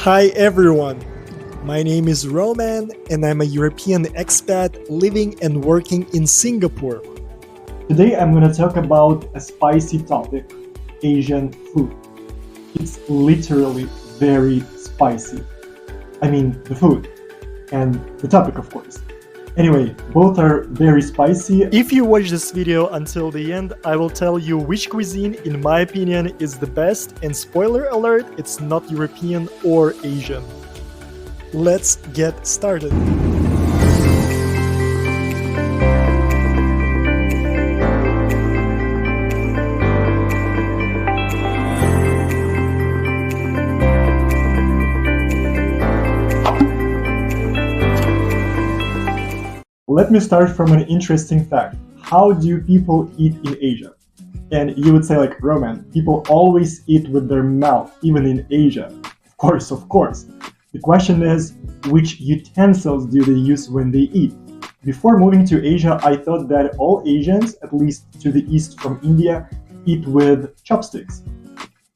Hi everyone, my name is Roman and I'm a European expat living and working in Singapore. Today I'm going to talk about a spicy topic, Asian food. It's literally very spicy. I mean the food and the topic of course. Anyway, both are very spicy. If you watch this video until the end, I will tell you which cuisine, in my opinion, is the best, and spoiler alert, it's not European or Asian. Let's get started. Let me start from an interesting fact. How do people eat in Asia? And you would say like, Roman, people always eat with their mouth, even in Asia. Of course. The question is, which utensils do they use when they eat? Before moving to Asia, I thought that all Asians, at least to the east from India, eat with chopsticks.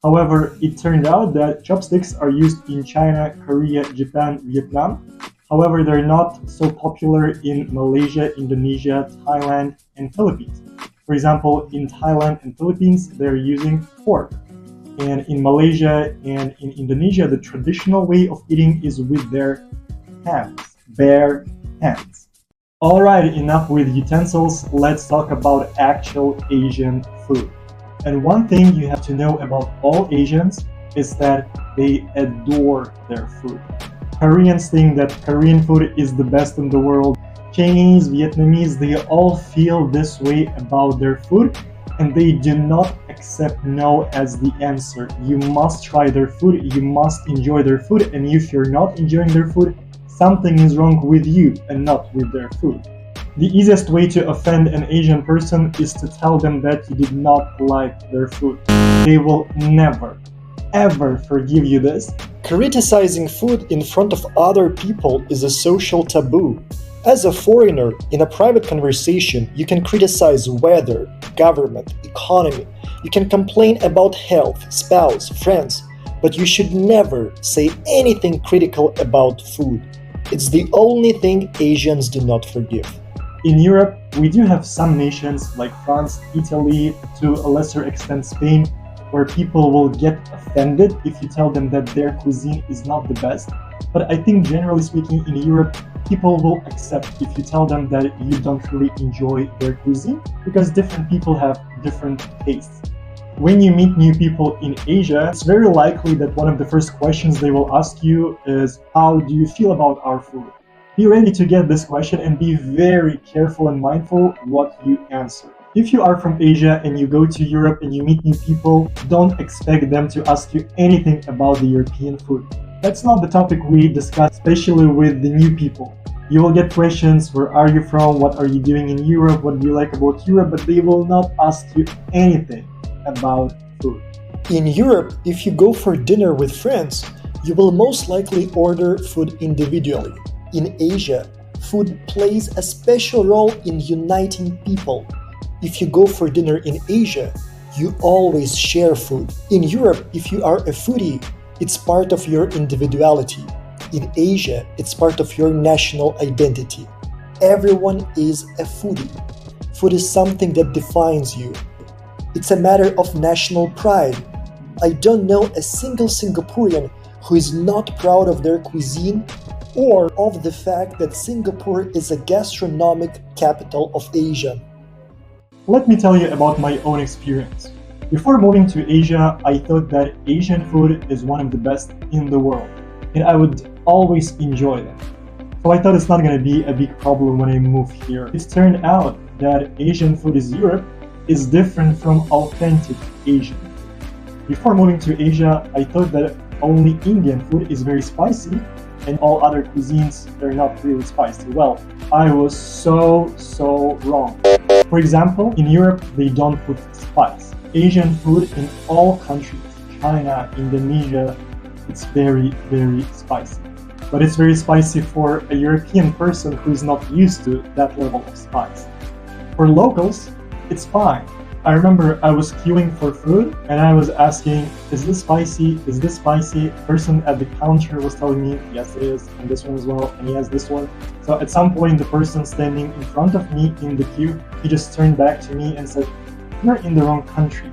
However, it turned out that chopsticks are used in China, Korea, Japan, Vietnam. However, they're not so popular in Malaysia, Indonesia, Thailand, and Philippines. For example, in Thailand and Philippines, they're using fork. And in Malaysia and in Indonesia, the traditional way of eating is with their hands, bare hands. Alright, enough with utensils, let's talk about actual Asian food. And one thing you have to know about all Asians is that they adore their food. Koreans think that Korean food is the best in the world. Chinese, Vietnamese, they all feel this way about their food and they do not accept no as the answer. You must try their food, you must enjoy their food, and if you're not enjoying their food, something is wrong with you and not with their food. The easiest way to offend an Asian person is to tell them that you did not like their food. They will never, ever forgive you this. Criticizing food in front of other people is a social taboo. As a foreigner, in a private conversation, you can criticize weather, government, economy. You can complain about health, spouse, friends, but you should never say anything critical about food. It's the only thing Asians do not forgive. In Europe, we do have some nations like France, Italy, to a lesser extent Spain, where people will get offended if you tell them that their cuisine is not the best. But I think generally speaking in Europe, people will accept if you tell them that you don't really enjoy their cuisine, because different people have different tastes. When you meet new people in Asia, it's very likely that one of the first questions they will ask you is, how do you feel about our food? Be ready to get this question and be very careful and mindful what you answer. If you are from Asia and you go to Europe and you meet new people, don't expect them to ask you anything about the European food. That's not the topic we discuss, especially with the new people. You will get questions, where are you from, what are you doing in Europe, what do you like about Europe, but they will not ask you anything about food. In Europe, if you go for dinner with friends, you will most likely order food individually. In Asia, food plays a special role in uniting people. If you go for dinner in Asia, you always share food. In Europe, if you are a foodie, it's part of your individuality. In Asia, it's part of your national identity. Everyone is a foodie. Food is something that defines you. It's a matter of national pride. I don't know a single Singaporean who is not proud of their cuisine or of the fact that Singapore is a gastronomic capital of Asia. Let me tell you about my own experience. Before moving to Asia, I thought that Asian food is one of the best in the world, and I would always enjoy them. So I thought it's not going to be a big problem when I move here. It's turned out that Asian food in Europe is different from authentic Asian food. Before moving to Asia, I thought that only Indian food is very spicy, and all other cuisines, they're not really spicy. Well, I was so wrong. For example, in Europe, they don't put spice. Asian food in all countries, China, Indonesia, it's very spicy. But it's very spicy for a European person who is not used to that level of spice. For locals, it's fine. I remember I was queuing for food and I was asking, is this spicy? Is this spicy? The person at the counter was telling me, yes it is, and this one as well, and yes, this one. So at some point, the person standing in front of me in the queue, he just turned back to me and said, you're in the wrong country.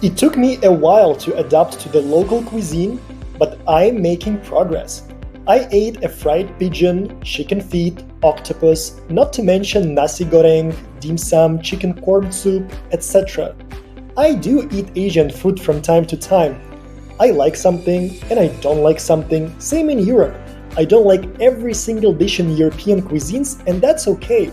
It took me a while to adapt to the local cuisine, but I'm making progress. I ate a fried pigeon, chicken feet, octopus, not to mention nasi goreng, dim sum, chicken corn soup, etc. I do eat Asian food from time to time. I like something and I don't like something, same in Europe. I don't like every single dish in European cuisines, and that's okay.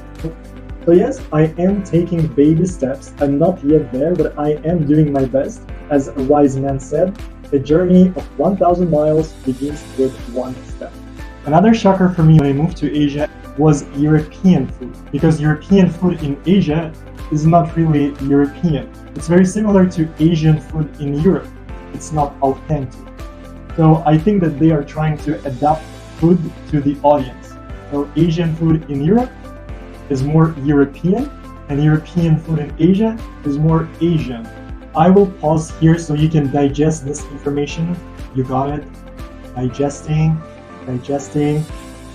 So yes, I am taking baby steps. I'm not yet there, but I am doing my best. As a wise man said, a journey of 1,000 miles begins with one step. Another shocker for me when I moved to Asia was European food, because European food in Asia is not really European. It's very similar to Asian food in Europe. It's not authentic. So I think that they are trying to adapt food to the audience. So Asian food in Europe is more European, and European food in Asia is more Asian. I will pause here so you can digest this information. You got it? Digesting.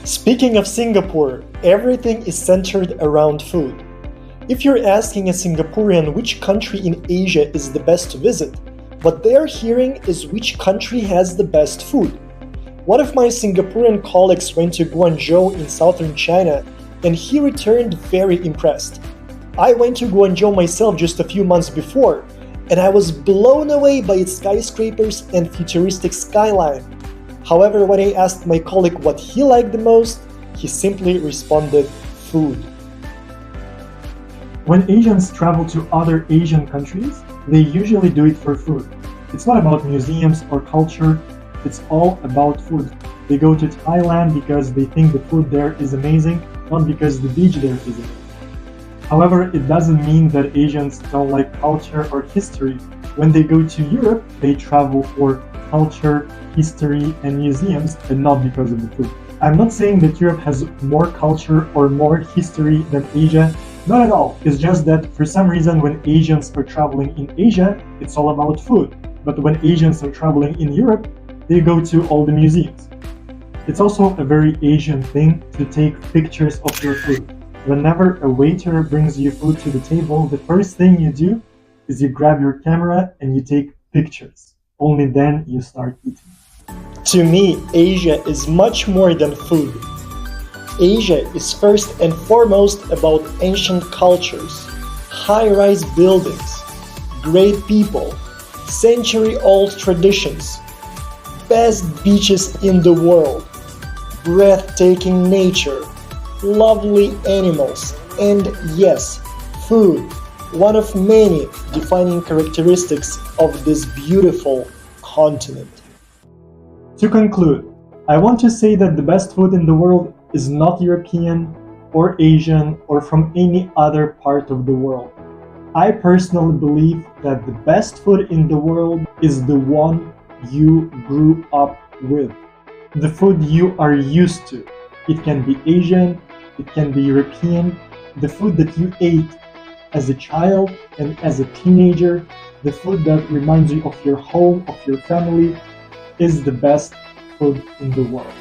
Speaking of Singapore, everything is centered around food. If you're asking a Singaporean which country in Asia is the best to visit, what they're hearing is which country has the best food. One of my Singaporean colleagues went to Guangzhou in southern China, and he returned very impressed. I went to Guangzhou myself just a few months before, and I was blown away by its skyscrapers and futuristic skyline. However, when I asked my colleague what he liked the most, he simply responded, food. When Asians travel to other Asian countries, they usually do it for food. It's not about museums or culture, it's all about food. They go to Thailand because they think the food there is amazing, not because the beach there is amazing. However, it doesn't mean that Asians don't like culture or history. When they go to Europe, they travel for culture, history, and museums, and not because of the food. I'm not saying that Europe has more culture or more history than Asia. Not at all. It's just that for some reason when Asians are traveling in Asia, it's all about food. But when Asians are traveling in Europe, they go to all the museums. It's also a very Asian thing to take pictures of your food. Whenever a waiter brings you food to the table, the first thing you do is you grab your camera and you take pictures. Only then you start eating. To me, Asia is much more than food. Asia is first and foremost about ancient cultures, high-rise buildings, great people, century-old traditions, best beaches in the world, breathtaking nature, lovely animals, and yes, food, one of many defining characteristics of this beautiful continent. To conclude, I want to say that the best food in the world is not European or Asian or from any other part of the world. I personally believe that the best food in the world is the one you grew up with. The food you are used to. It can be Asian, it can be European. The food that you ate as a child and as a teenager, the food that reminds you of your home, of your family, is the best food in the world.